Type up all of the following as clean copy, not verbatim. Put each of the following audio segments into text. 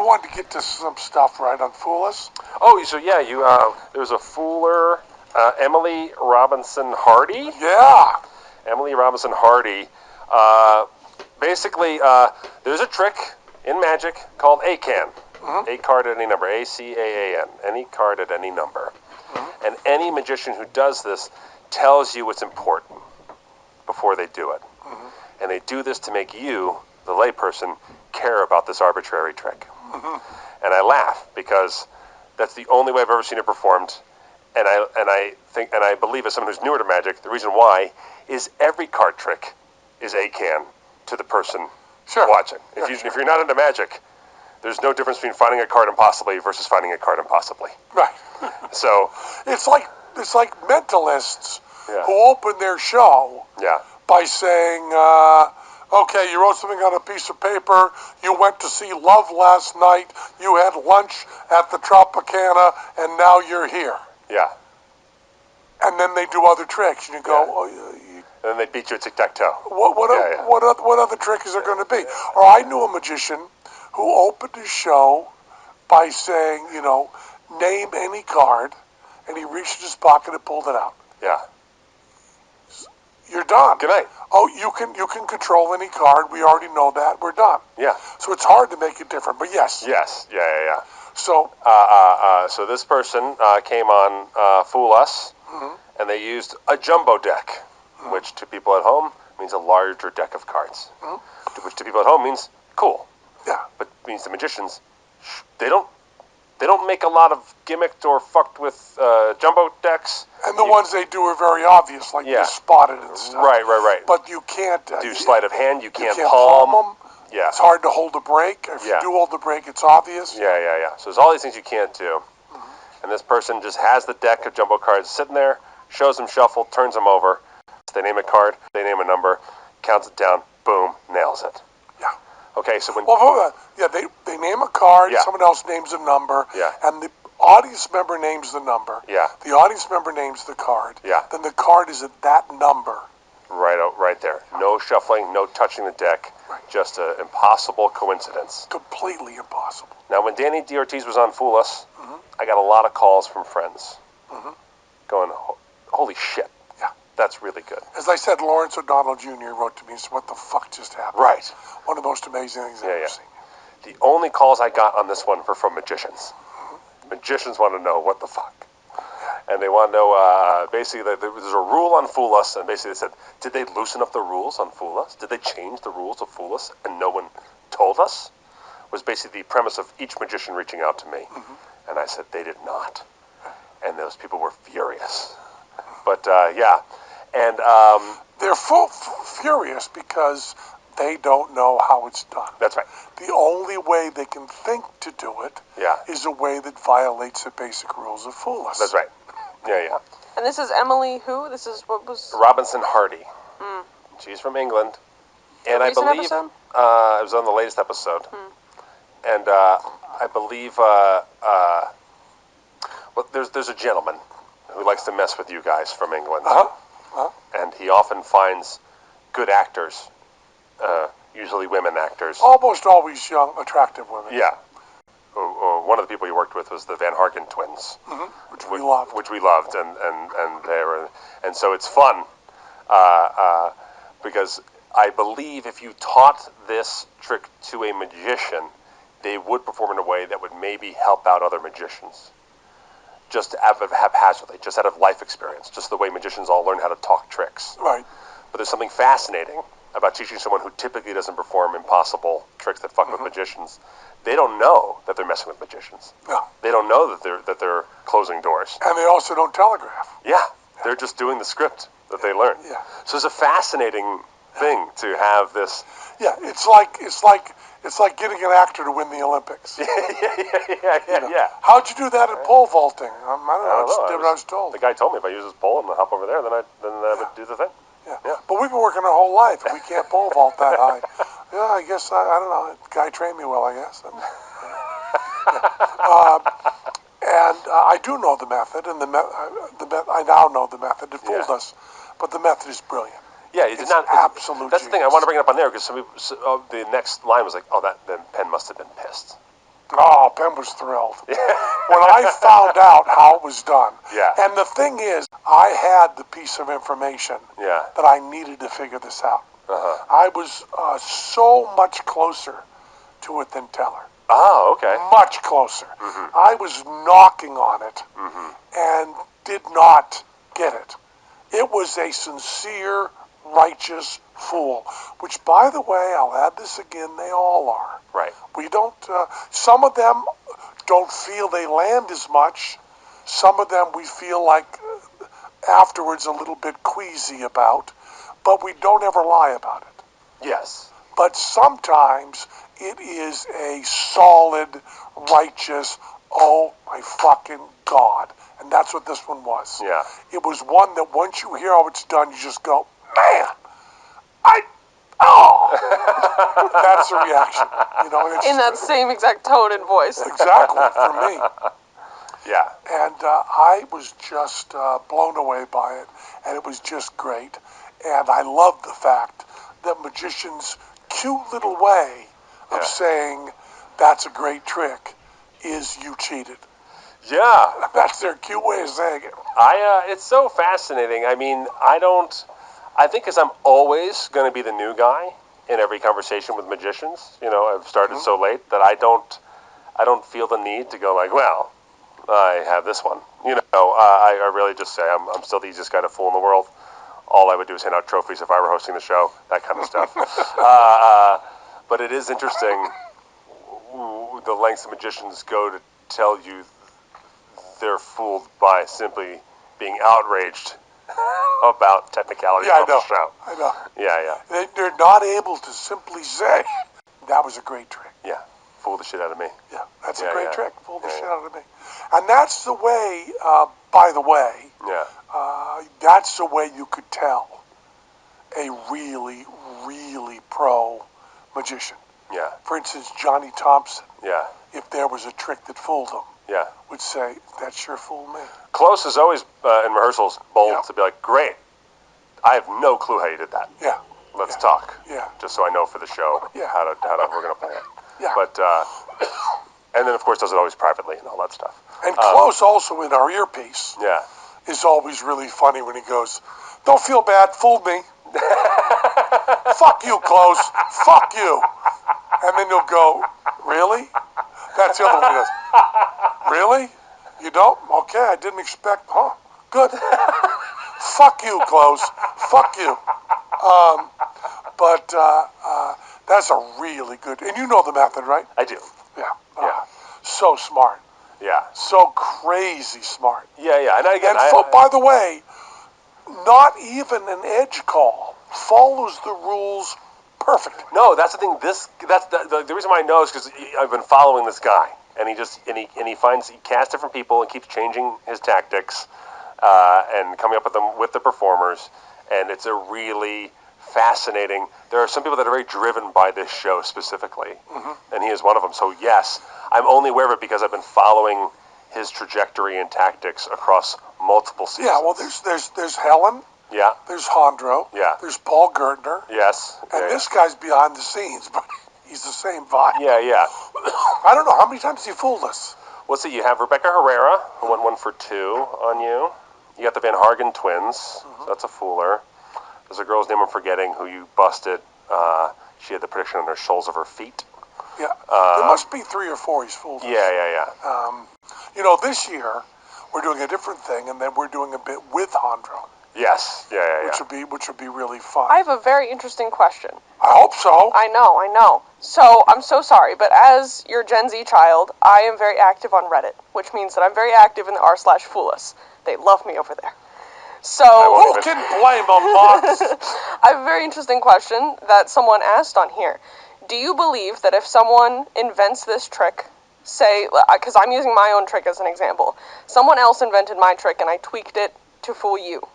wanted to get to some stuff right on Fool Us. Oh, so yeah, there was a fooler, Emily Robinson Hardy. Yeah. Emily Robinson Hardy. Basically, there's a trick in magic called ACAAN. Mm-hmm. A card at any number. ACAAN. Any card at any number. Mm-hmm. And any magician who does this tells you what's important before they do it. Mm-hmm. And they do this to make you, the layperson, care about this arbitrary trick. Mm-hmm. And I laugh because that's the only way I've ever seen it performed. And I believe, as someone who's newer to magic, the reason why is every card trick is ACAAN to the person watching. If you're not into magic, there's no difference between finding a card impossibly versus finding a card impossibly. Right. So it's like mentalists who open their show by saying, okay, you wrote something on a piece of paper, you went to see Love last night, you had lunch at the Tropicana, and now you're here. Yeah. And then they do other tricks, and you go, and then they beat you at tic-tac-toe. What other trick is there going to be? Or I knew a magician who opened his show by saying, name any card, and he reached in his pocket and pulled it out. Yeah. You're done. Good night. Oh, you can control any card. We already know that. We're done. Yeah. So it's hard to make it different, but yes. Yes. Yeah. So. So this person came on Fool Us, mm-hmm. and they used a jumbo deck, mm-hmm. which to people at home means a larger deck of cards, mm-hmm. which to people at home means cool. Yeah. But means the magicians, they don't make a lot of gimmicked or fucked with jumbo decks. And the ones they do are very obvious, like you spot it and stuff. Right. But you can't do sleight of hand. You can't palm them. Yeah. It's hard to hold a break. If you do hold the break, it's obvious. Yeah. So there's all these things you can't do. Mm-hmm. And this person just has the deck of jumbo cards sitting there, shows them shuffle, turns them over. They name a card, they name a number, counts it down, boom, nails it. Yeah. Okay, so when... they name a card, someone else names a number, and the audience member names the number. Yeah. The audience member names the card. Yeah. Then the card is at that number. Right there. No shuffling, no touching the deck. Right. Just an impossible coincidence. Completely impossible. Now, when Danny D. Ortiz was on Fool Us, mm-hmm. I got a lot of calls from friends going, holy shit. Yeah. That's really good. As I said, Lawrence O'Donnell Jr. wrote to me and said, what the fuck just happened? Right. One of the most amazing things I've ever seen. The only calls I got on this one were from magicians. Mm-hmm. Magicians want to know what the fuck. And they want to know, basically, there's a rule on Fool Us, and basically they said, did they loosen up the rules on Fool Us? Did they change the rules of Fool Us, and no one told us? Was basically the premise of each magician reaching out to me. Mm-hmm. And I said, they did not. And those people were furious. But, And they're furious because they don't know how it's done. That's right. The only way they can think to do it is a way that violates the basic rules of Fool Us. That's right. Yeah. And this is Emily who? This is what was... Robinson Hardy. Mm. She's from England. And I believe... episode? It was on the latest episode. Mm. And I believe... well, there's a gentleman who likes to mess with you guys from England. And he often finds good actors, usually women actors. Almost always young, attractive women. Yeah. One of the people he worked with was the Van Harken twins, which we loved. And so it's fun because I believe if you taught this trick to a magician, they would perform in a way that would maybe help out other magicians. Just haphazardly, just out of life experience, just the way magicians all learn how to talk tricks. Right. But there's something fascinating about teaching someone who typically doesn't perform impossible tricks that fuck with magicians. They don't know that they're messing with magicians. No. They don't know that they're closing doors. And they also don't telegraph. Yeah. They're just doing the script that they learn. Yeah. So it's a fascinating thing to have this. Yeah, it's like getting an actor to win the Olympics. Yeah. How'd you do that at pole vaulting? I don't know. I just did what I was told. The guy told me if I use this pole and hop over there, then I would do the thing. Yeah. But we've been working our whole life, and we can't pole vault that high. Yeah, I guess, I don't know. The guy trained me well, I guess. And I do know the method, and I now know the method. It fooled us, but the method is brilliant. Yeah, it's absolute That's the thing. I want to bring it up on there because the next line was like, then Penn must have been pissed. Oh, Penn was thrilled. When I found out how it was done. Yeah. And the thing is, I had the piece of information that I needed to figure this out. I was so much closer to it than Teller. Oh, okay. Much closer. I was knocking on it and did not get it. It was a sincere, righteous fool, which, by the way, I'll add this again, they all are. Right. We don't, some of them don't feel they land as much. Some of them we feel like afterwards a little bit queasy about, but we don't ever lie about it. Yes. But sometimes it is a solid, righteous, oh my fucking God. And that's what this one was. Yeah. It was one that once you hear how it's done, you just go, man, that's the reaction. You know, and it's In that same exact tone and voice. exactly, for me. Yeah. And I was just blown away by it, and it was just great. And I love the fact that magicians' cute little way of saying that's a great trick is you cheated. Yeah. That's their cute way of saying it. It's so fascinating. I mean, I think because I'm always going to be the new guy in every conversation with magicians. You know, I've started so late that I don't feel the need to go like, well, I have this one. You know, I really just say I'm still the easiest guy to fool in the world. All I would do is hand out trophies if I were hosting the show, that kind of stuff. But it is interesting the lengths magicians go to tell you they're fooled by simply being outraged about technicality of the show. I know. Yeah. They're not able to simply say, that was a great trick. Yeah. Fool the shit out of me. Yeah, that's a great trick. Fool the shit out of me. And that's the way, by the way, that's the way you could tell a really, really pro magician. Yeah. For instance, Johnny Thompson. Yeah. If there was a trick that fooled him. Yeah. Would say, that sure fooled me. Close is always, in rehearsals, bold to be like, great, I have no clue how you did that. Yeah. Let's talk. Yeah. Just so I know for the show how we're going to play it. Yeah. But, and then, of course, does it always privately and all that stuff. And Close also in our earpiece is always really funny when he goes, don't feel bad, fooled me. Fuck you, Close. Fuck you. And then you'll go, really? That's the other one he goes, really? You don't? Okay, I didn't expect, good. Fuck you, Close. Fuck you. But that's a really good, and you know the method, right? I do. Yeah. So smart. Yeah. So crazy smart. Yeah. And again, by the way, not even an edge call follows the rules perfectly. No, that's the thing. That's the reason why I know is because I've been following this guy, and he casts different people and keeps changing his tactics, and coming up with them with the performers, and it's a really fascinating. There are some people that are very driven by this show specifically, and he is one of them. So yes, I'm only aware of it because I've been following his trajectory and tactics across multiple seasons. Yeah, well, there's Helen. Yeah. There's Hondro. Yeah. There's Paul Gertner. Yes. And this guy's behind the scenes, but he's the same vibe. Yeah. I don't know, how many times he fooled us? Well, see, you have Rebecca Herrera, who went 1 for 2 on you. You got the Van Hargen twins, so that's a fooler. There's a girl's name I'm forgetting who you busted. She had the prediction on the soles of her feet. Yeah, there must be 3 or 4 he's fooled us. Yeah. You know, this year, we're doing a different thing, and then we're doing a bit with Hondro. Yes. Yeah. Which would be really fun. I have a very interesting question. I hope so. I know. So, I'm so sorry, but as your Gen Z child, I am very active on Reddit, which means that I'm very active in the r/foolus. They love me over there. So, who can blame them, Mox? I have a very interesting question that someone asked on here. Do you believe that if someone invents this trick, say, because I'm using my own trick as an example, someone else invented my trick and I tweaked it to fool you,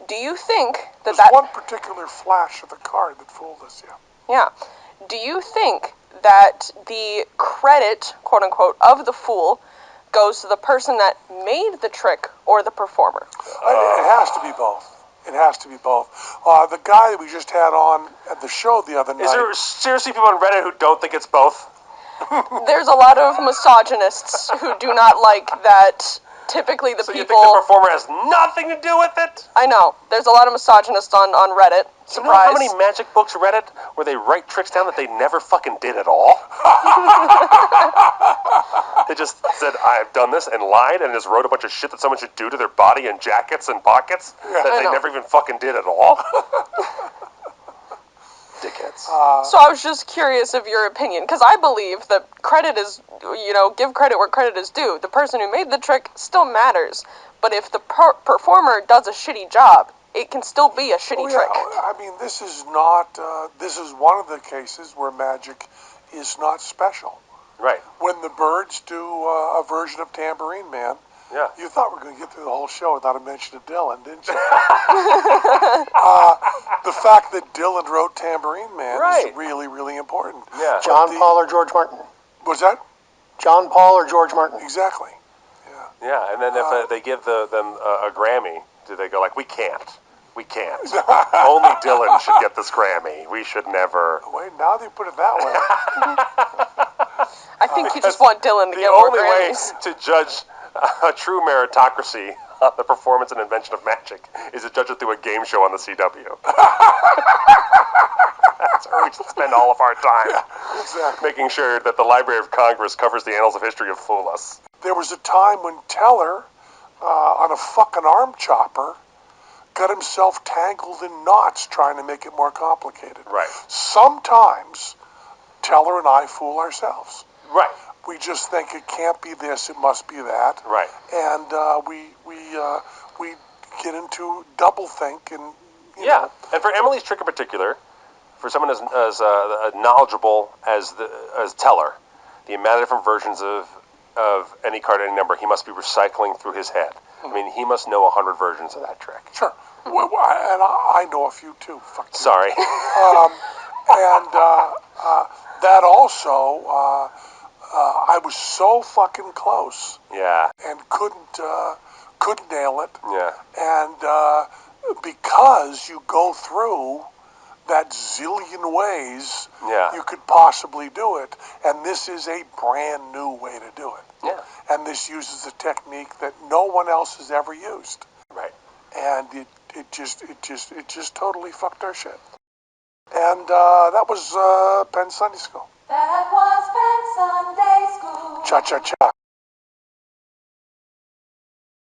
do you think that There's one particular flash of the card that fooled us, Yeah. Do you think that the credit, quote unquote, of the fool goes to the person that made the trick or the performer? It has to be both. It has to be both. The guy that we just had on at the show the other night. Is there seriously people on Reddit who don't think it's both? there's a lot of misogynists who do not like that. Typically, the so people. You think the performer has nothing to do with it? I know. There's a lot of misogynists on Reddit. Surprise. You know how many magic books read it where they write tricks down that they never fucking did at all? They just said, I've done this, and lied, and just wrote a bunch of shit that someone should do to their body and jackets and pockets that they never even fucking did at all? Dickheads. So I was just curious of your opinion, because I believe that credit is, give credit where credit is due. The person who made the trick still matters, but if the performer does a shitty job, it can still be a shitty trick. I mean, this is not, this is one of the cases where magic is not special. Right. When the Birds do a version of Tambourine Man, you thought we were going to get through the whole show without a mention of Dylan, didn't you? The fact that Dylan wrote Tambourine Man is really, really important. Yeah. John Paul or George Martin? Was that? John Paul or George Martin? Exactly. Yeah. Yeah, and then if they give them a Grammy, do they go like, we can't. We can't. Only Dylan should get this Grammy. We should never. Wait, now they put it that way. I think you just want Dylan to get more Grammys. The only way to judge a true meritocracy on the performance and invention of magic is to judge it through a game show on the CW. That's where we should spend all of our time. Exactly. Making sure that the Library of Congress covers the annals of history of Fool Us. There was a time when Teller, on a fucking arm chopper, got himself tangled in knots trying to make it more complicated. Right. Sometimes Teller and I fool ourselves. Right. We just think it can't be this, it must be that. Right. And we get into doublethink and you know. And for Emily's trick in particular, for someone as knowledgeable as Teller, the amount of different versions of any card, any number, he must be recycling through his head. I mean, he must know 100 versions of that trick. Sure. Well, and I know a few too. Fuck you. Sorry. And that also, I was so fucking close. Yeah. And couldn't nail it. Yeah. And because you go through that zillion ways you could possibly do it, and this is a brand new way to do it. Yeah. And this uses a technique that no one else has ever used. Right. And it just totally fucked our shit. And that was Penn Sunday School. That was Penn Sunday School. Cha-cha-cha.